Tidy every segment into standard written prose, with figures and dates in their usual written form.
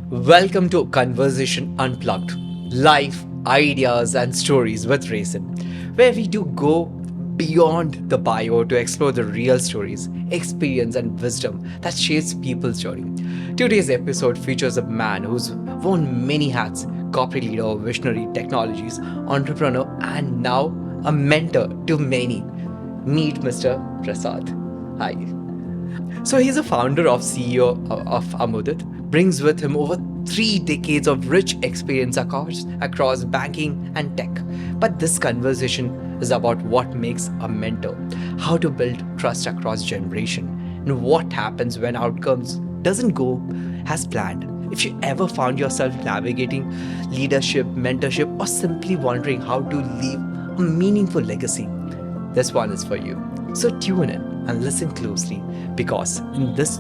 Welcome to Conversation Unplugged, life, ideas, and stories with Raisin, where we do go beyond the bio to explore the real stories, experience, and wisdom that shapes people's journey. Today's episode features a man who's worn many hats: corporate leader, visionary, technologies, entrepreneur, and now a mentor to many. Meet Mr. Prasad. Hi. So he's a founder of CEO of AmudIT, brings with him over 3 decades of rich experience across banking and tech. But this conversation is about what makes a mentor, how to build trust across generation, and what happens when outcomes doesn't go as planned. If you ever found yourself navigating leadership, mentorship, or simply wondering how to leave a meaningful legacy, this one is for you. So tune in and listen closely, because in this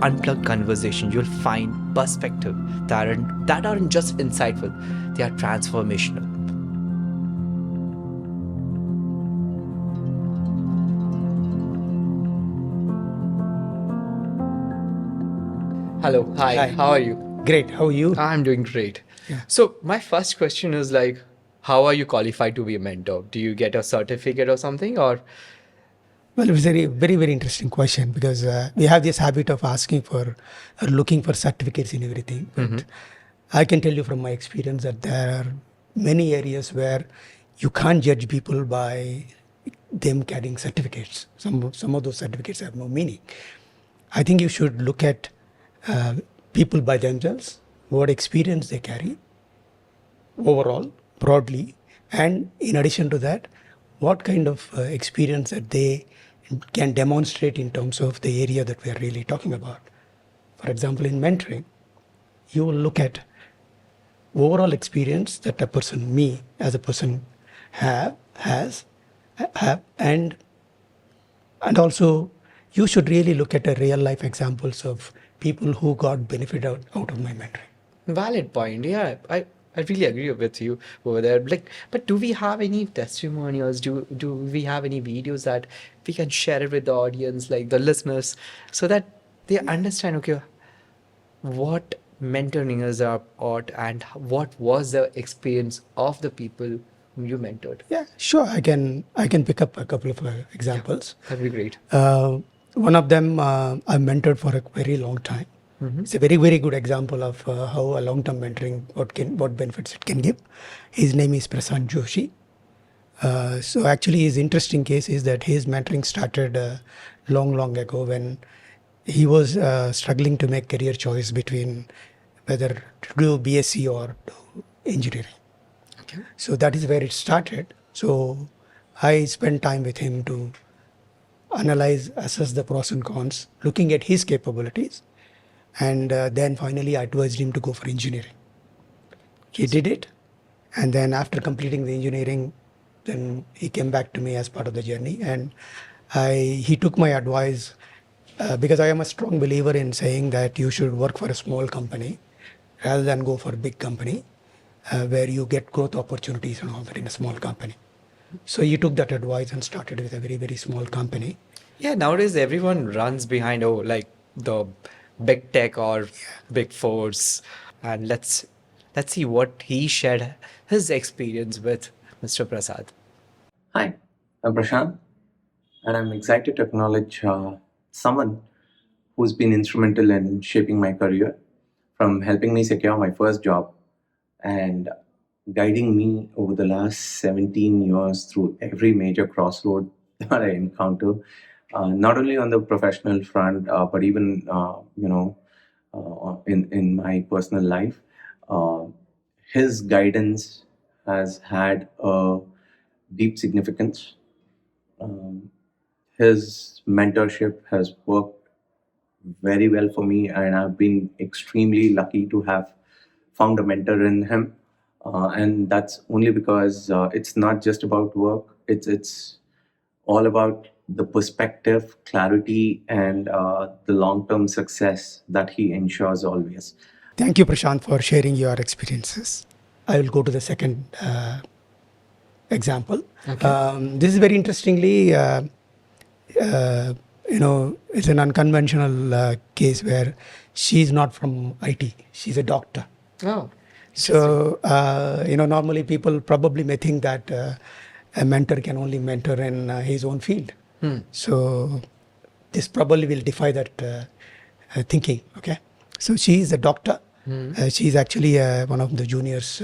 unplugged conversation you'll find perspective that aren't just insightful, they are transformational. Hello, hi, Hi. how are you? Great. How are you? I'm doing great. Yeah. So my first question is like, how are you qualified to be a mentor? Do you get a certificate or something, or Well, it's a very interesting question because we have this habit of asking for or looking for certificates in everything. But I can tell you from my experience that there are many areas where you can't judge people by them carrying certificates. Some of those certificates have no meaning. I think you should look at uh, people by themselves, what experience they carry, overall, broadly, and in addition to that, what kind of experience that they can demonstrate in terms of the area that we are really talking about. For example, in mentoring, you will look at overall experience that a person, me as a person, have, and also you should really look at a real life examples of people who got benefit out of my mentoring. valid point? Yeah, I really agree with you over there. Like, but do we have any testimonials? Do we have any videos that we can share it with the audience, like the listeners, so that they understand, okay, what mentoring is about and what was the experience of the people whom you mentored? Yeah, sure. I can pick up a couple of examples. That'd be great. One of them I mentored for a very long time. It's a very good example of how a long-term mentoring what benefits it can give. His name is Prasad Joshi. So actually, his interesting case is that his mentoring started long ago when he was struggling to make career choice between whether to do BSc or do engineering. Okay. So that is where it started. So I spent time with him to analyze, assess the pros and cons, looking at his capabilities, and then finally I advised him to go for engineering. He did it, and then after completing the engineering, then he came back to me as part of the journey, and he took my advice because I am a strong believer in saying that you should work for a small company rather than go for a big company where you get growth opportunities and all that in a small company. So he took that advice and started with a very small company. Yeah, nowadays everyone runs behind, oh, like the big tech or big fours. And let's see what he shared his experience with Mr. Prasad. Hi, I'm Prashant, and I'm excited to acknowledge someone who's been instrumental in shaping my career, from helping me secure my first job and guiding me over the last 17 years through every major crossroad that I encounter, not only on the professional front, but even in my personal life. Uh, his guidance has had a deep significance. Um, his mentorship has worked very well for me, and I've been extremely lucky to have found a mentor in him. And that's only because it's not just about work; it's all about the perspective, clarity, and the long-term success that he ensures always. Thank you, Prashant, for sharing your experiences. I will go to the second example. Okay. This is very interestingly uh, it's an unconventional case where she's not from IT. She's a doctor. Oh, So, normally people probably may think that a mentor can only mentor in his own field. So, this probably will defy that thinking. Okay. So, she is a doctor. She's actually one of the juniors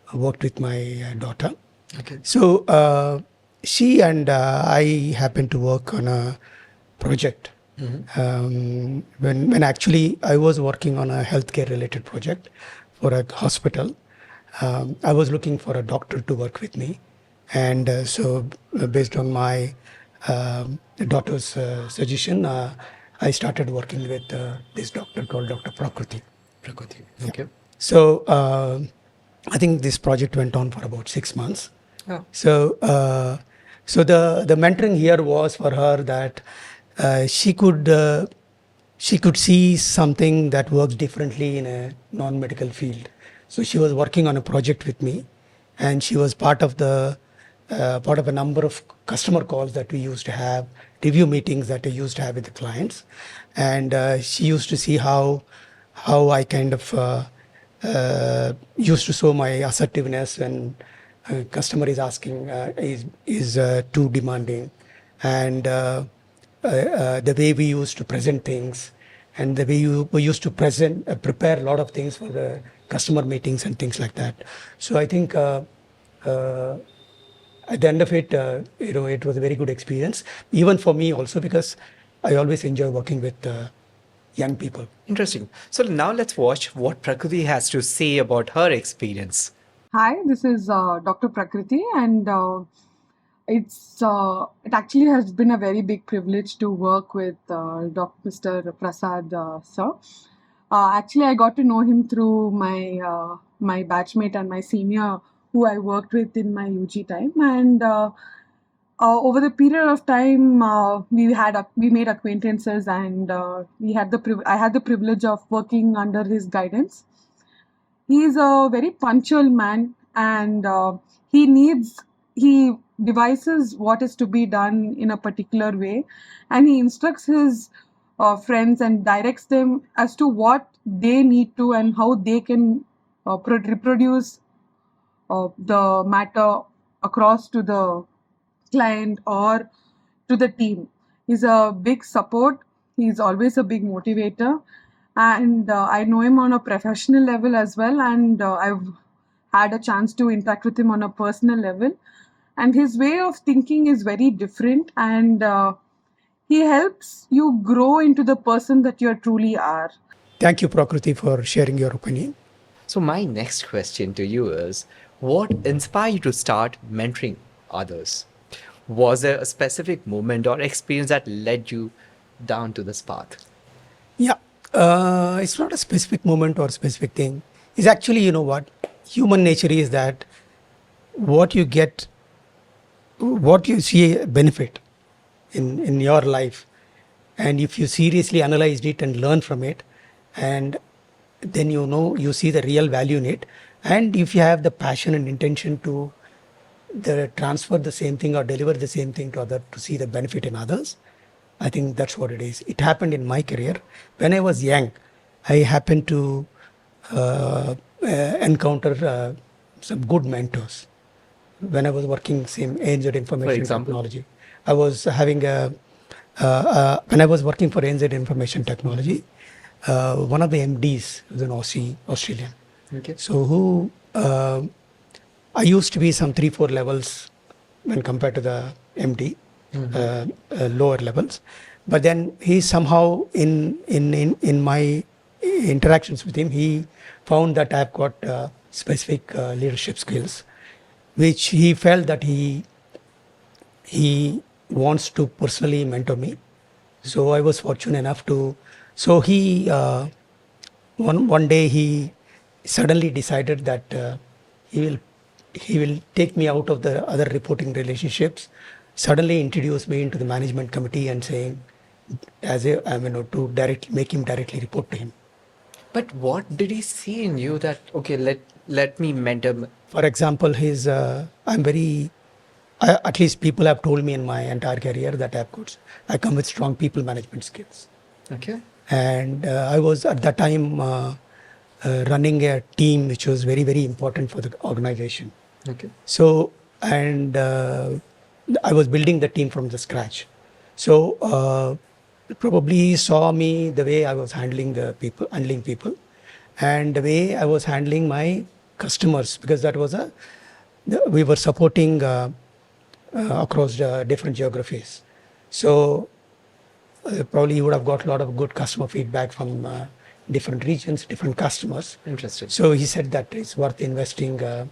who worked with my daughter. okay. So, she and I happened to work on a project. When actually I was working on a healthcare related project for a hospital, I was looking for a doctor to work with me, and based on my daughter's suggestion, I started working with this doctor called Dr. Prakriti. Prakriti. Okay. So I think this project went on for about 6 months. Oh. So, the mentoring here was for her that she could see something that works differently in a non-medical field. So she was working on a project with me, and she was part of a number of customer calls that we used to have, review meetings that I used to have with the clients, and she used to see how I kind of used to show my assertiveness when customer is asking is too demanding, and the way we used to present things, and the way we used to prepare a lot of things for the customer meetings and things like that. So I think at the end of it, it was a very good experience, even for me also, because I always enjoy working with young people. Interesting. So now let's watch what Prakriti has to say about her experience. Hi, this is Dr. Prakriti, and it actually has been a very big privilege to work with Mr. Prasad, sir. Actually, I got to know him through my batchmate and my senior, who I worked with in my UG time, and over the period of time, we made acquaintances, and I had the privilege of working under his guidance. He's a very punctual man, and he devises what is to be done in a particular way, and he instructs his friends and directs them as to what they need to and how they can reproduce the matter across to the client or to the team. He's a big support. He's always a big motivator, and I know him on a professional level as well, and I've had a chance to interact with him on a personal level, and his way of thinking is very different, and he helps you grow into the person that you truly are. Thank you, Prakriti, for sharing your opinion. So my next question to you is, what inspired you to start mentoring others? Was there a specific moment or experience that led you down to this path? Yeah, it's not a specific moment or specific thing. It's actually, what human nature is, that what you get, what you see a benefit in your life, and if you seriously analyze it and learn from it, and then you see the real value in it, and if you have the passion and intention to transfer the same thing or deliver the same thing to others to see the benefit in others, I think that's what it is. It happened in my career. When I was young, I happened to encounter some good mentors. When I was working same ANZ Information Technology, I was having when I was working for ANZ Information Technology, one of the MDs was an Australian. Okay. So who I used to be some 3-4 levels when compared to the MD, lower levels. But then he somehow in my interactions with him, he found that I've got specific leadership skills, which he felt that he wants to personally mentor me. So I was fortunate enough to. So he one day he suddenly decided that he will take me out of the other reporting relationships. Suddenly introduce me into the management committee and saying, to make him directly report to him. But what did he see in you that, okay, let me mentor? For example, I'm very at least people have told me in my entire career that I come with strong people management skills. Okay. And I was at that time running a team which was very, very important for the organization. Okay. So, and I was building the team from the scratch. So, probably saw me the way I was handling people, and the way I was handling my customers, because that was we were supporting across different geographies. So, probably you would have got a lot of good customer feedback from different regions, different customers. Interesting. So he said that it's worth investing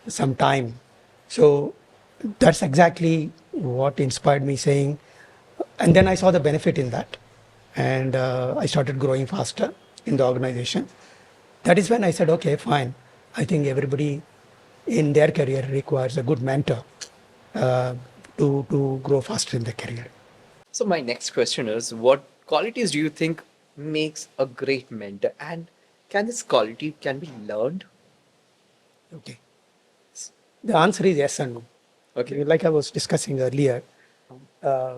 some time. So that's exactly what inspired me saying, and then I saw the benefit in that, and I started growing faster in the organization. That is when I said, okay, fine. I think everybody in their career requires a good mentor uh, to grow faster in their career. So my next question is, what qualities do you think makes a great mentor, and can this quality can be learned? Okay. The answer is yes and no. Okay. Like I was discussing earlier, uh,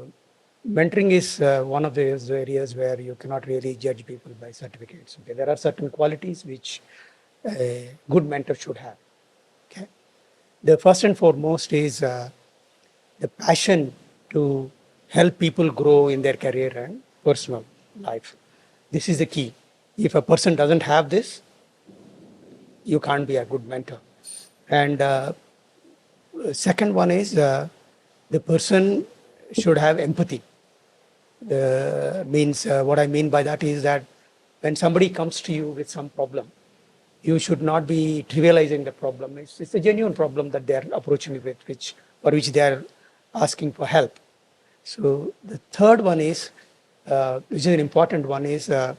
mentoring is one of those areas where you cannot really judge people by certificates. Okay, there are certain qualities which a good mentor should have. Okay, the first and foremost is the passion to help people grow in their career and personal life. This is the key. If a person doesn't have this, you can't be a good mentor. And second one is the person should have empathy. Means what I mean by that is that when somebody comes to you with some problem, you should not be trivializing the problem. It's a genuine problem that they are approaching you with, for which they are asking for help. So the third one is, which is an important one, is the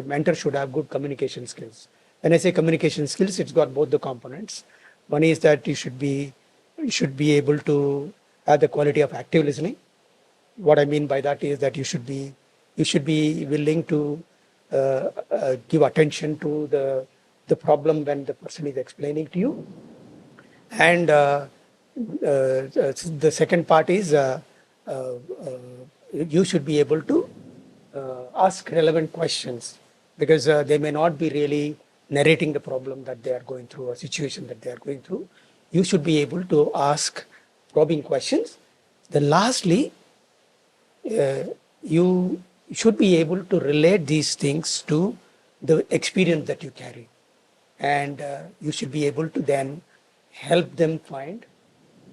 mentor should have good communication skills. When I say communication skills, it's got both the components. One is that you should be able to have the quality of active listening. What I mean by that is that you should be willing to give attention to the problem when the person is explaining to you. And the second part is you should be able to ask relevant questions, because they may not be really narrating the problem that they are going through or situation that they are going through. You should be able to ask probing questions. Then lastly, you should be able to relate these things to the experience that you carry. And you should be able to then help them find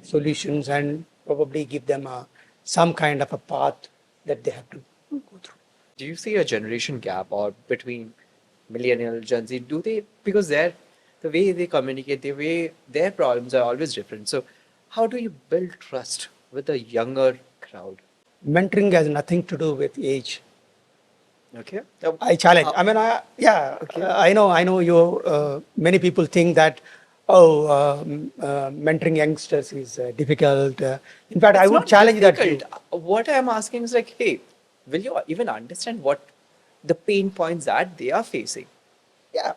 solutions and probably give them some kind of a path that they have to go through. Do you see a generation gap or between millennial Gen Z? Do they, because the way they communicate, the way their problems are always different. So how do you build trust with a younger crowd? Mentoring has nothing to do with age. Okay. I challenge. I mean, Okay. I know you. Many people think that, oh, mentoring youngsters is difficult. In fact, I It's would not challenge that difficult. view. What I'm asking is like, hey, will you even understand what the pain points that they are facing? Yeah,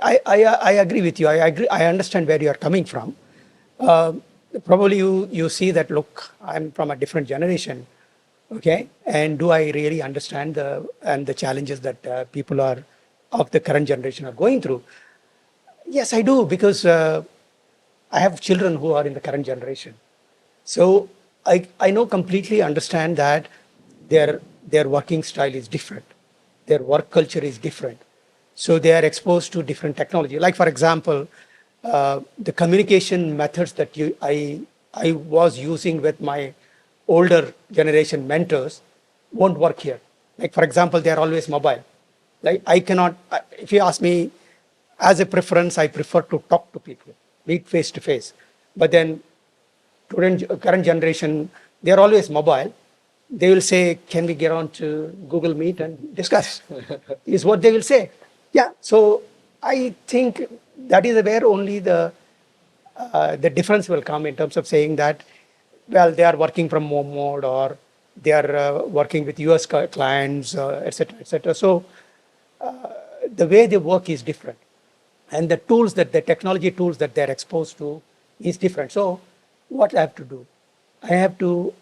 I agree with you. I agree. I understand where you are coming from. Uh, Probably you see that. Look, I'm from a different generation. Okay, and do I really understand the challenges that people are of the current generation are going through? Yes, I do, because I have children who are in the current generation. So I know completely understand that their working style is different. Their work culture is different. So they are exposed to different technology. Like for example, the communication methods that I was using with my older generation mentors won't work here. Like for example, they are always mobile. Like if you ask me, as a preference, I prefer to talk to people, meet face to face. But then current generation, they are always mobile. They will say, can we get on to Google Meet and discuss? Is what they will say. Yeah. So I think that is where only the difference will come, in terms of saying that, well, they are working from home mode, or they are working with US clients, et cetera, et cetera. So the way they work is different, and the technology tools that they're exposed to is different. So what I have to do? I have to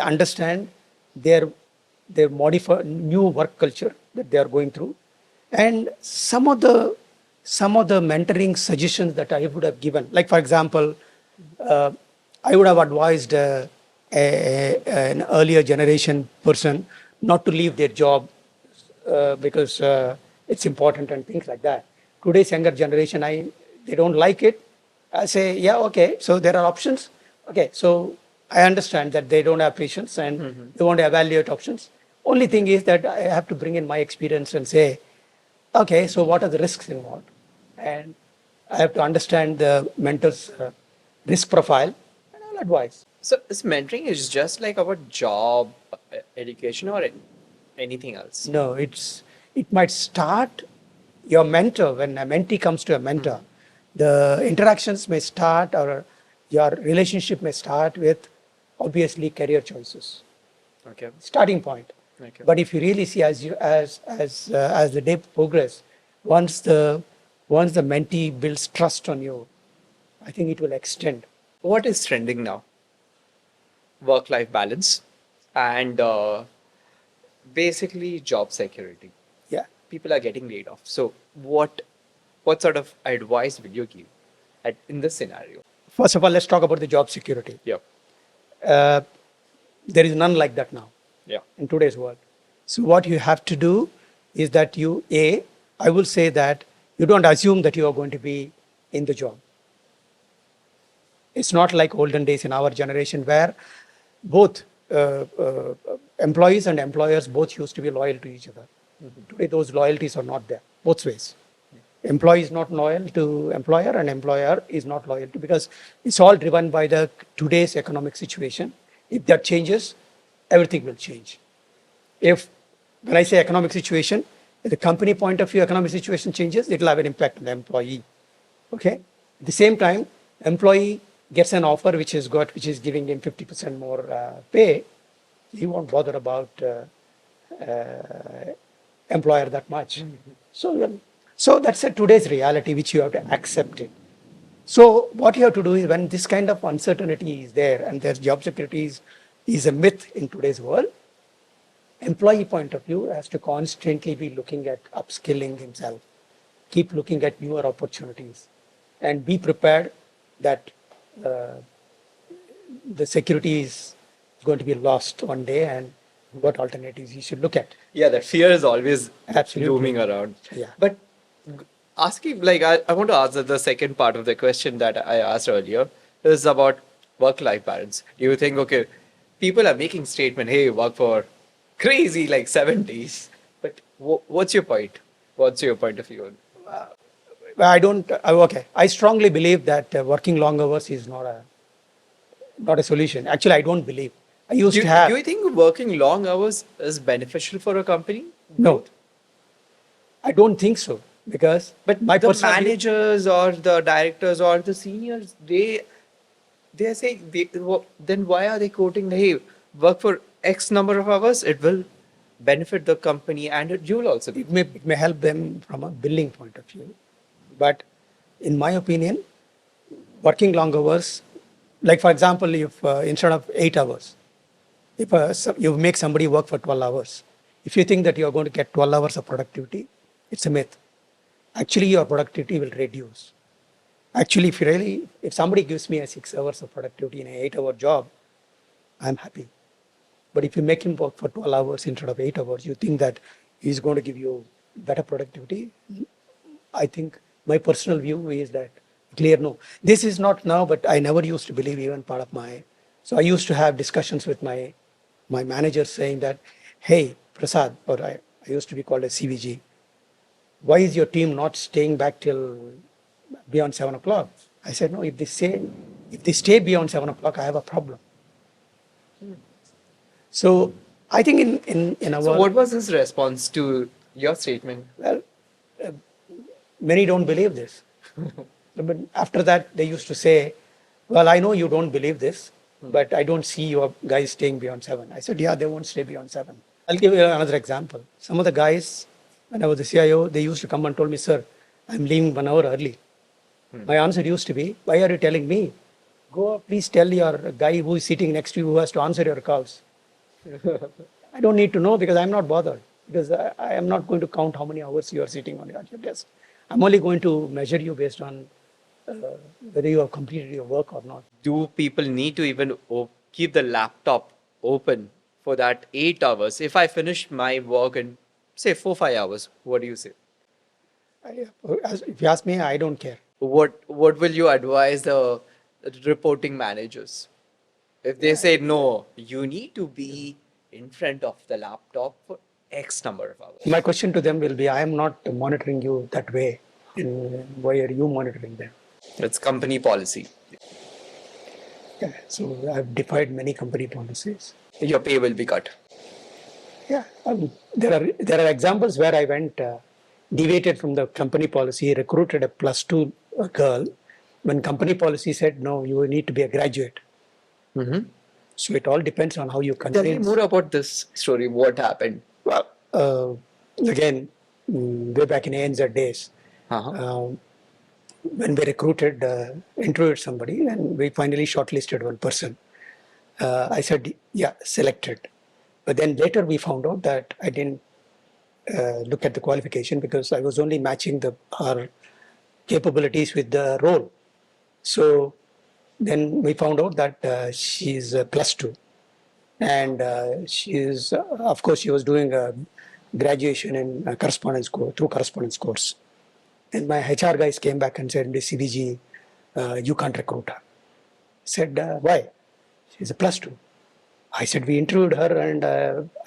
understand their new work culture that they are going through, and some of the mentoring suggestions that I would have given. Like for example, uh, I would have advised an earlier generation person not to leave their job because it's important and things like that. Today's younger generation, they don't like it. I say, yeah, okay. So there are options. Okay, so I understand that they don't have patience and they want to evaluate options. Only thing is that I have to bring in my experience and say, okay, so what are the risks involved? And I have to understand the mentor's risk profile, and I'll advise. So is mentoring is just like our job, education, or anything else? No, it might start your mentor when a mentee comes to a mentor. The interactions may start, or your relationship may start with obviously career choices, Okay. starting point. Okay. But if you really see as the day progress, once the mentee builds trust on you, I think it will extend. What is trending now? Work-life balance and basically job security. Yeah. People are getting laid off. So what sort of advice will you give in this scenario? First of all, let's talk about the job security. Yeah. Uh, there is none like that now Yeah. in today's world. So what you have to do is that I will say that you don't assume that you are going to be in the job. It's not like olden days in our generation where both employees and employers both used to be loyal to each other. Today, those loyalties are not there, both ways. Employee is not loyal to employer, and employer is not loyal to, because it's all driven by the today's economic situation. If that changes, everything will change. When I say economic situation, if the company point of view, economic situation changes, it will have an impact on the employee. Okay. At the same time, employee gets an offer which is giving him 50% more pay. He won't bother about employer that much. So that's today's reality which you have to accept it. So what you have to do is, when this kind of uncertainty is there and there's job security is a myth in today's world, employee point of view has to constantly be looking at upskilling himself, keep looking at newer opportunities, and be prepared that uh, the security is going to be lost one day, and what alternatives you should look at. Yeah, that fear is always Absolutely. looming around. Yeah. But asking, like, I want to answer the second part of the question that I asked earlier is about work-life balance. Do you think, okay, people are making statement, hey, work for crazy like 7 days, but what's your point? What's your point of view? I don't. Okay, I strongly believe that working long hours is not a solution. Actually, I don't believe. I used to have. Do you think working long hours is beneficial for a company? No, I don't think so, because But my the personal view- managers or the directors or the seniors, they're saying then why are they quoting, hey, work for X number of hours, it will benefit the company and you will also be. it may help them from a billing point of view, but in my opinion, working long hours, like for example, if instead of 8 hours, if you make somebody work for 12 hours, if you think that you are going to get 12 hours of productivity, it's a myth. Actually, your productivity will reduce. Actually, if somebody gives me a 6 hours of productivity in an 8-hour job, I'm happy. But if you make him work for 12 hours instead of 8 hours, you think that he's going to give you better productivity. I think my personal view is that clear no. This is not now, but I never used to believe, even part of my. So I used to have discussions with my manager saying that, hey, Prasad, or I used to be called a CVG. Why is your team not staying back till beyond 7 o'clock? I said, no, if they stay beyond 7 o'clock, I have a problem. So I think in our. So what was his response to your statement? Well, many don't believe this. But after that, they used to say, well, I know you don't believe this, but I don't see your guys staying beyond 7. I said, yeah, they won't stay beyond 7. I'll give you another example. Some of the guys, when I was the CIO, they used to come and told me, sir, I'm leaving 1 hour early. My answer used to be, why are you telling me? go please tell your guy who is sitting next to you who has to answer your calls. I don't need to know because I'm not bothered because I am not going to count how many hours you are sitting on your desk. I'm only going to measure you based on uh, whether you have completed your work or not. Do people need to even keep the laptop open for that 8 hours? If I finish my work in, say, 4, 5 hours, what do you say? If you ask me, I don't care. What will you advise the reporting managers if they say no? You need to be in front of the laptop for X number of hours. My question to them will be, I am not monitoring you that way. Why are you monitoring them? It's company policy. Yeah, so I've defied many company policies. Your pay will be cut. Yeah, there are examples where I went deviated from the company policy, recruited a +2 girl, when company policy said no, you need to be a graduate. Mm-hmm. So it all depends on how you Tell me convince. more about this story. What happened? Well, again, way back in ANZ days, Uh-huh. when we recruited, interviewed somebody, and we finally shortlisted one person. I said, yeah, selected. But then later we found out that I didn't look at the qualification because I was only matching our capabilities with the role. So then we found out that she's a +2. And of course, she was doing a graduation in correspondence through correspondence course. And my HR guys came back and said, CVG, you can't recruit her. I said, why? She's a +2. I said, we interviewed her and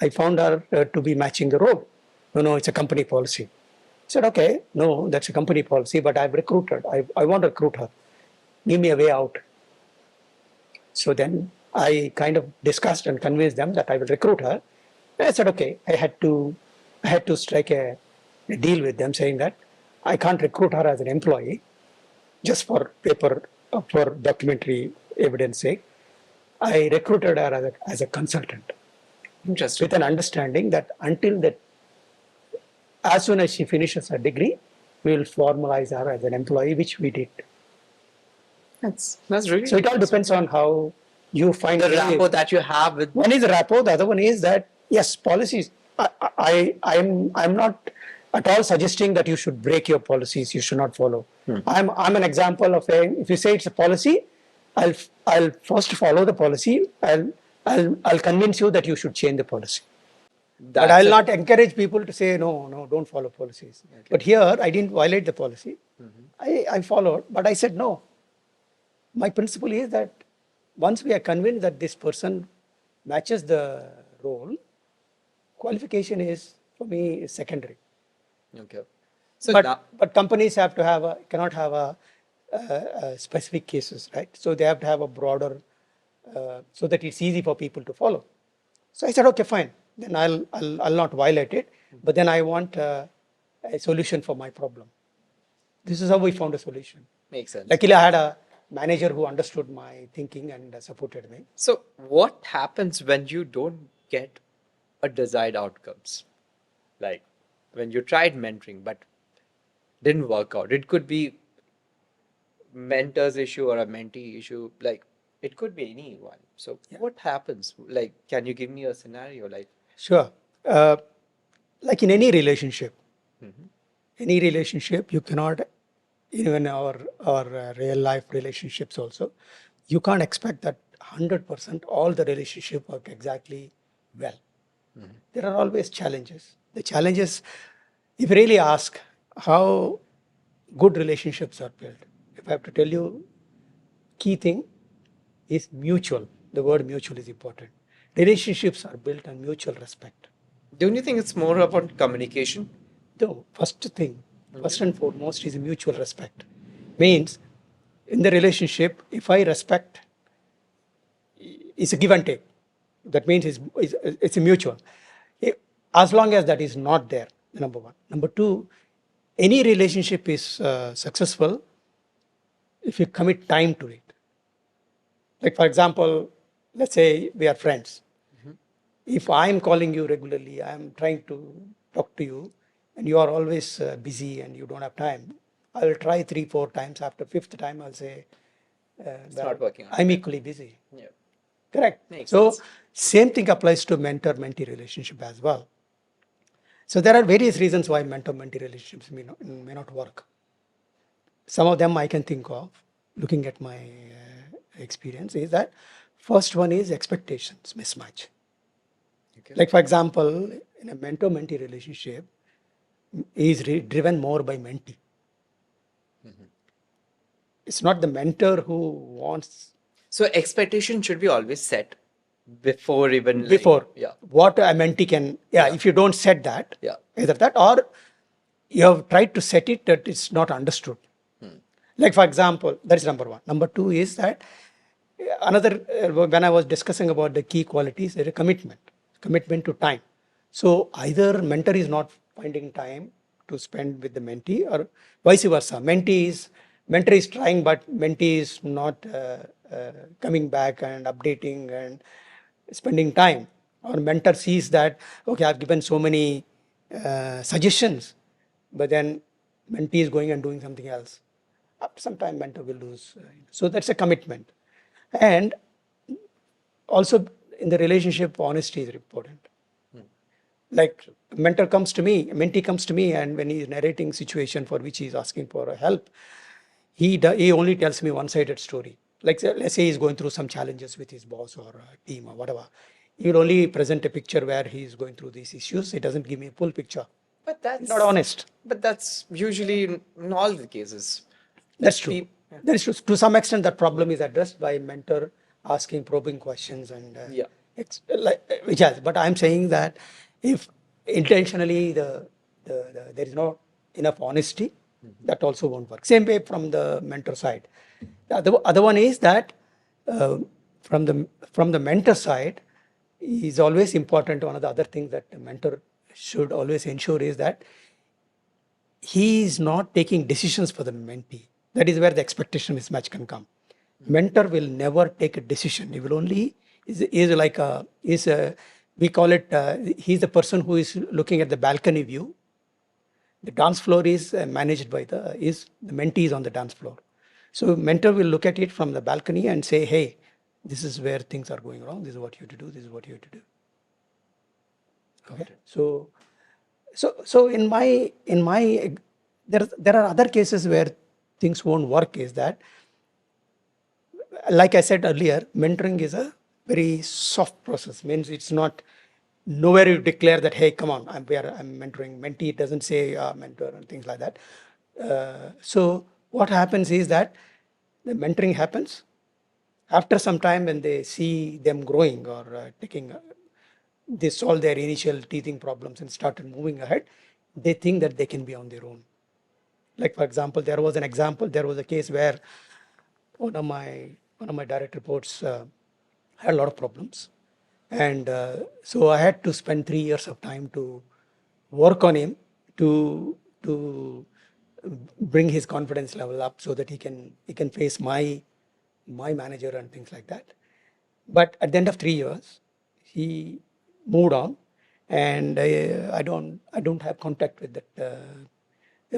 I found her to be matching the role. No, it's a company policy. I said, okay, no, that's a company policy, but I've recruited. I want to recruit her. Give me a way out. So then I kind of discussed and convinced them that I will recruit her. And I said, okay, I had to strike a deal with them saying that I can't recruit her as an employee just for paper, for documentary evidence sake. I recruited her as a consultant Interesting. with an understanding that as soon as she finishes her degree, we will formalize her as an employee, which we did. That's really. So it all depends on how you find the rapport that you have with. One is rapport, the other one is that yes, policies. I'm not at all suggesting that you should break your policies. You should not follow. I'm an example of if you say it's a policy, I'll first follow the policy. I'll convince you that you should change the policy. But I'll not encourage people to say no, don't follow policies. Okay. But here I didn't violate the policy. I followed, but I said no. My principle is that once we are convinced that this person matches the role, qualification is for me is secondary. Okay. So but companies have to cannot have a specific cases, right? So they have to have a broader, so that it's easy for people to follow. So I said, okay, fine. Then I'll not violate it, but then I want a solution for my problem. This is how we found a solution. Makes sense. Luckily, I had a manager who understood my thinking and supported me. So what happens when you don't get a desired outcomes? Like when you tried mentoring but didn't work out. It could be mentor's issue or a mentee issue. Like it could be anyone. So what happens? Like, can you give me a scenario? Like sure. Like in any relationship, you cannot, even our real life relationships also, you can't expect that 100% all the relationship work exactly well. There are always challenges. The challenges, if you really ask how good relationships are built, if I have to tell you, key thing is mutual. The word mutual is important. Relationships are built on mutual respect. don't you think it's more about communication? The first thing, first and foremost, is mutual respect. Means in the relationship, if I respect, it's a give and take. That means it's a mutual. As long as that is not there, number one. Number two, any relationship is successful if you commit time to it. Like for example, let's say we are friends. If I'm calling you regularly, I'm trying to talk to you, and you are always busy and you don't have time, I will try 3, 4 times. After 5th time, I'll say, It's not working out. I'm equally busy. Yeah. Correct. Makes So sense. same thing applies to mentor-mentee relationship as well. So there are various reasons why mentor-mentee relationships may not work. Some of them I can think of, looking at my experience, is that first one is expectations mismatch. Okay. Like for example, in a mentor-mentee relationship, is driven more by mentee. It's not the mentor who wants So expectation should be always set before even like, before yeah. what a mentee can. Yeah. If you don't set that, Yeah. either that or you have tried to set it that it's not understood. Like for example, that is number one. Number two is that another when I was discussing about the key qualities, there is commitment to time. So either mentor is not finding time to spend with the mentee, or vice versa. Mentor is trying, but mentee is not coming back and updating and spending time. Or mentor sees that, okay, I've given so many suggestions, but then mentee is going and doing something else. After some time, mentor will lose. So that's a commitment. And also in the relationship, honesty is important. Like mentee comes to me, and when he's narrating situation for which he's asking for help, he only tells me one-sided story. Like let's say he's going through some challenges with his boss or team or whatever. He will only present a picture where he's going through these issues. He doesn't give me a full picture. But that's Not honest. But that's usually in all the cases. That's true. Yeah. That is true. To some extent, that problem is addressed by mentor asking probing questions and Yeah. which has. But I'm saying that if intentionally there is not enough honesty, that also won't work. Same way from the mentor side. The other one is that uh, from the mentor side is always important. One of the other things that the mentor should always ensure is that he is not taking decisions for the mentee. That is where the expectation mismatch can come. Mentor will never take a decision. He will only is like a is a we call it he's the person who is looking at the balcony view. The dance floor is managed by the mentee is on the dance floor. So mentor will look at it from the balcony and say, hey, this is where things are going wrong. This is what you have to do. This is what you have to do. Okay. So in my there are other cases where things won't work. Is that, like I said earlier, mentoring is a very soft process. Means it's not nowhere you declare that, hey, come on, I'm mentoring. Mentee doesn't say mentor and things like that. So what happens is that the mentoring happens after some time when they see them growing or taking they solve their initial teething problems and started moving ahead, they think that they can be on their own. Like for example, there was a case where one of my direct reports had a lot of problems, and so I had to spend 3 years of time to work on him to bring his confidence level up so that he can face my manager and things like that. But at the end of 3 years, he moved on, and I don't have contact with that.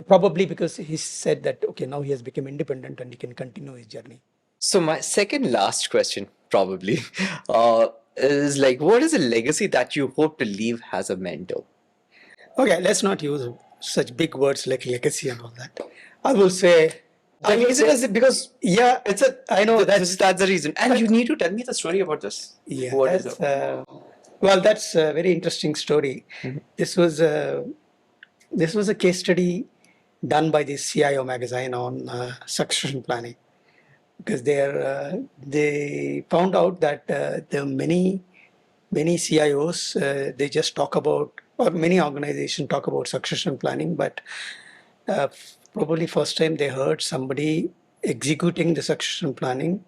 Probably because he said that okay, now he has become independent and he can continue his journey. So my second last question probably is like, what is a legacy that you hope to leave as a mentor? Okay, let's not use such big words like legacy and all that. I will say. The reason is because Yeah, it's a I know that's the reason, and you need to tell me the story about this. Yeah, What is that's it? well, that's a very interesting story. This was this was a case study done by the CIO magazine on succession planning, because they found out that the many CIOs they just talk about, or many organizations talk about succession planning, but probably first time they heard somebody executing the succession planning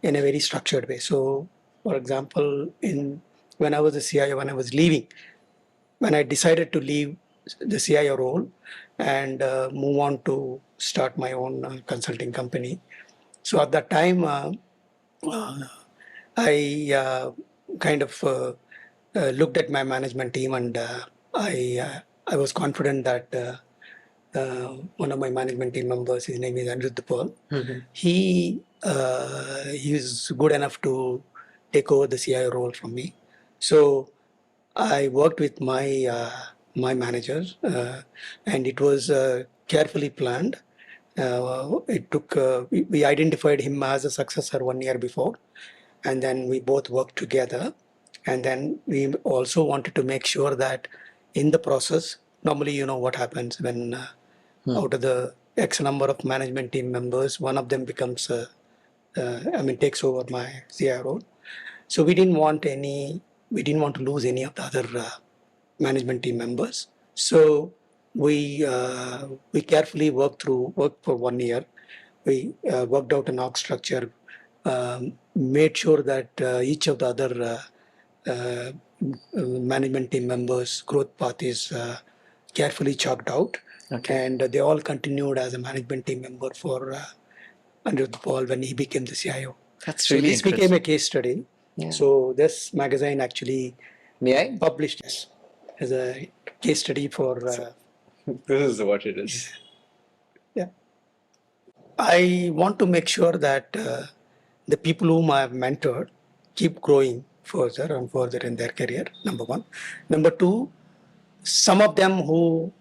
in a very structured way. So, for example, in when I was a CIO, when I decided to leave the CIO role and move on to start my own consulting company. So at that time, uh, I kind of looked at my management team, and I was confident that one of my management team members, his name is AmudIT. He is good enough to take over the CIO role from me. So I worked with my manager, and it was carefully planned. It took we identified him as a successor 1 year before, and then we both worked together. And then we also wanted to make sure that in the process, normally you know what happens when out of the X number of management team members, one of them becomes takes over my CIO role. So we didn't want to lose any of the other management team members. So we carefully worked for 1 year. We worked out an org structure, made sure that each of the other management team members' growth path is carefully chalked out. Okay. And they all continued as a management team member for under the Paul when he became the CIO. That's So really this became interesting. a case study. Yeah. So this magazine actually May I? published this as a case study for. This is what it is. Yeah. I want to make sure that the people whom I have mentored keep growing further and further in their career, number one. Number two, some of them who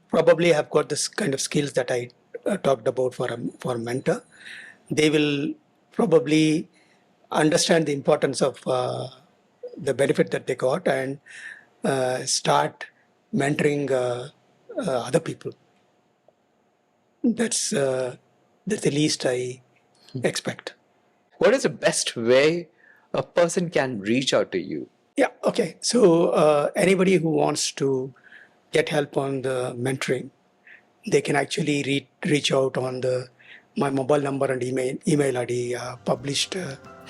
probably have got this kind of skills that I talked about for a mentor, they will probably understand the importance of the benefit that they got and start mentoring other people. That's the least I expect. What is the best way a person can reach out to you? Yeah. Okay. So anybody who wants to get help on the mentoring, they can actually reach out on my mobile number and email ID published.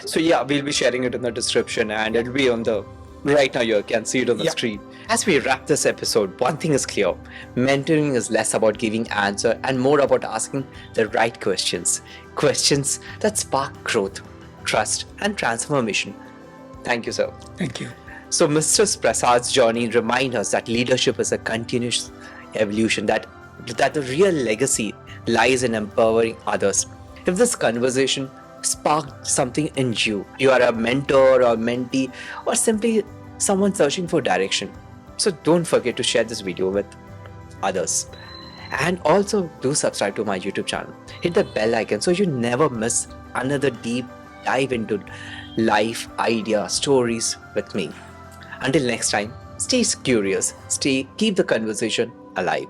So yeah, we'll be sharing it in the description, and it'll be on the right now. You can see it on the Yeah. screen. As we wrap this episode, one thing is clear: mentoring is less about giving answer and more about asking the right questions. Questions that spark growth, trust, and transformation. Thank you, sir. Thank you. So Mr. Prasad's journey reminds us that leadership is a continuous evolution, that the real legacy lies in empowering others. If this conversation sparked something in you, you are a mentor or mentee or simply someone searching for direction. So don't forget to share this video with others. And also do subscribe to my YouTube channel. Hit the bell icon so you never miss another deep dive into life, idea, stories with me. Until next time, stay curious, keep the conversation alive.